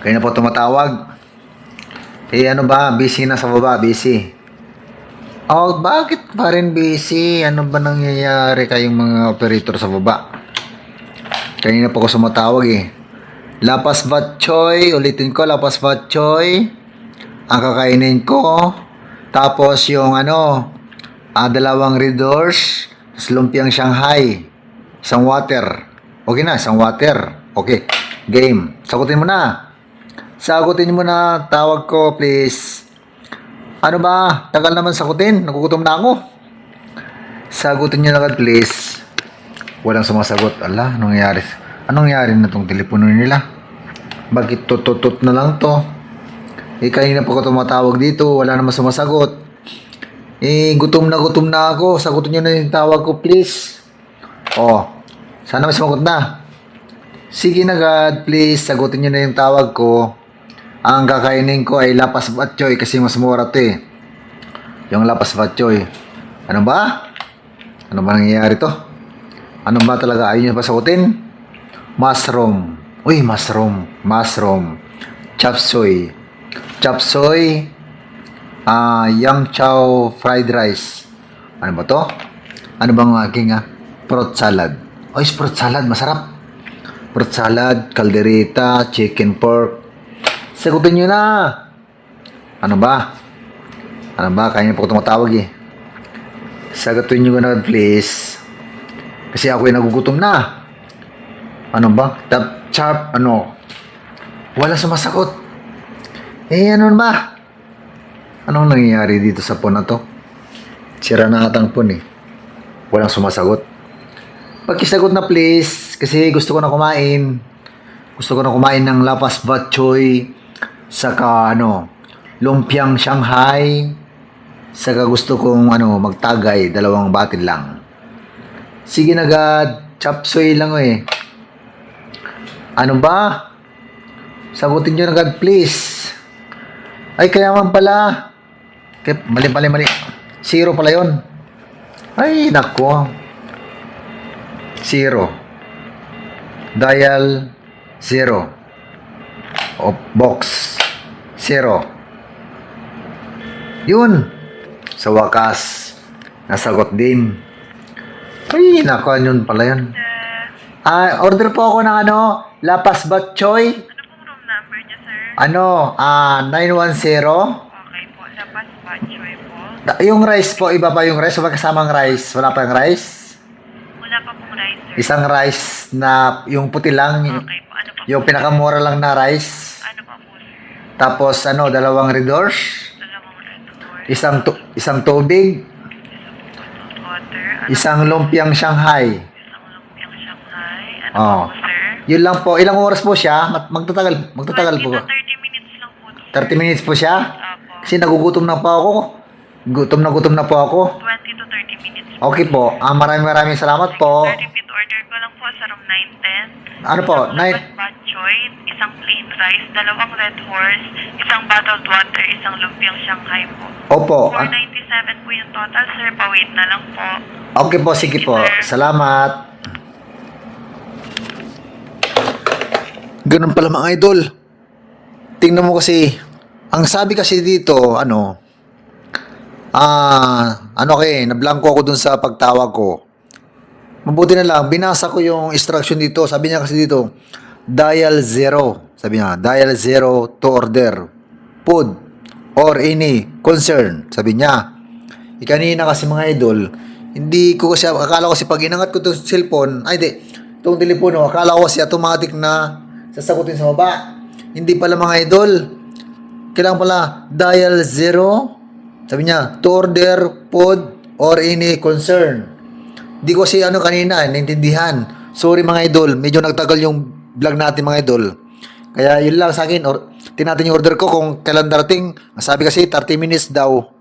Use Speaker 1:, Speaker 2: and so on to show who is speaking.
Speaker 1: Kayo na po tumatawag. Eh ano ba? Busy na sa baba, busy. Oh, bakit pa rin busy? Ano ba nangyayari kayong mga operator sa baba? Kanina po ako sumatawag eh. Lapas Batchoy, ulitin ko, Lapas Batchoy. Ang kakainin ko. Tapos yung dalawang Red Doors, lumpiang Shanghai, isang water. Okay na, isang water. Okay, game. Sagutin mo na. Sagutin mo na, tawag ko, please. Ano ba? Tagal naman sagutin. Nagugutom na ako. Sagutin niyo na agad, please. Walang sumasagot. Ala, anong nangyari? Anong nangyari na tong telepono nila? Bakit tututut na lang to? Eh, kanina pa ko tumatawag dito. Wala naman sumasagot. Eh, gutom na ako. Sagutin niyo na yung tawag ko, please. Oh, sana may sumagot na. Sige na, God, please. Sagutin niyo na yung tawag ko. Ang kakainin ko ay Lapas Batchoy kasi mas mura to eh. Yung Lapas Batchoy. Ano ba? Ano ba nangyayari to? Ano ba talaga? Ayaw niyo pa sagutin? Mushroom. Uy, mushroom. Mushroom. Chop suey. Chop suey. Yang chow fried rice. Ano ba to? Ano bang aking fruit salad? Uy, fruit salad. Masarap. Fruit salad, caldereta, chicken pork. Sagutin nyo na. Ano ba? Ano ba? Kaya po tumatawag eh. Sagutin nyo na please. Kasi ako ay nagugutom na. Ano ba? Tap, chop, Wala sumasagot. Eh, ano ba? Anong nangyayari dito sa phone na to? Sira na atang phone eh. Walang sumasagot. Pagkisagot na please. Kasi gusto ko na kumain. Gusto ko na kumain ng Lapas Batchoy. Saka lumpiang Shanghai. Saka gusto kong magtagay, 2 batil lang. Sige na God, chop suey lang eh. Ano ba? Sagutin nyo na God please. Ay kaya man pala. Mali. Zero pala yon. Ay nako. Zero. Dial 0. O box 0. Yun. Sa wakas, nasagot din. Ay, nako, yun pala yun. Order po ako ng Lapas Batchoy.
Speaker 2: Ano pong room number niya, sir?
Speaker 1: 910.
Speaker 2: Okay po, Lapas Batchoy po.
Speaker 1: Yung rice po, iba pa yung rice. Wala kasamang rice. Wala pa yung rice.
Speaker 2: Wala pa pong rice, sir.
Speaker 1: Isang rice na yung puti lang.
Speaker 2: Okay po, ano pa po?
Speaker 1: Yung pinakamura lang na rice.
Speaker 2: Ano pa po, sir?
Speaker 1: Tapos, 2 Red Doors.
Speaker 2: 2 red doors.
Speaker 1: Isang tubig.
Speaker 2: Isang water. Ano
Speaker 1: Isang lumpiang Shanghai.
Speaker 2: Isang lumpiang Shanghai. Ano
Speaker 1: Oh.
Speaker 2: pa po, sir?
Speaker 1: Yun lang po. Ilang oras po siya? Magtatagal
Speaker 2: 20
Speaker 1: po.
Speaker 2: to 30 minutes lang po, sir.
Speaker 1: 30 minutes po siya?
Speaker 2: Apo.
Speaker 1: Kasi nagugutom na po ako. Gutom na po ako.
Speaker 2: 20 to 30 minutes po.
Speaker 1: Okay po. Maraming salamat po.
Speaker 2: Sir, repeat order ko lang po sa room 910.
Speaker 1: Ano po?
Speaker 2: Isang Lapas Batchoy, isang plain rice, 2 red horse, isang bottled water, isang lumpiang Shanghai po.
Speaker 1: Opo.
Speaker 2: 497 po yung total, sir. Pa-wait na lang po.
Speaker 1: Okay po. Sige po. Salamat. Ganun pala mga idol. Tingnan mo kasi. Ang sabi kasi dito, nablangko ako dun sa pagtawag ko. Mabuti na lang, binasa ko yung instruction dito. Sabi niya kasi dito, dial 0. Sabi niya, dial 0 to order food or any concern. Sabi niya. Kanina kasi mga idol, hindi ko kasi, akala ko kasi pag inangat ko itong cellphone, itong telepono, akala ko kasi automatic na sasagutin sa baba. Hindi pala mga idol. Kailangan pala, dial 0. Sabi niya, to order food or any concern. Di ko si kanina, naintindihan. Sorry mga idol, medyo nagtagal yung vlog natin mga idol. Kaya yun lang sa akin, tinatin yung order ko kung kailan darating. Sabi kasi 30 minutes daw.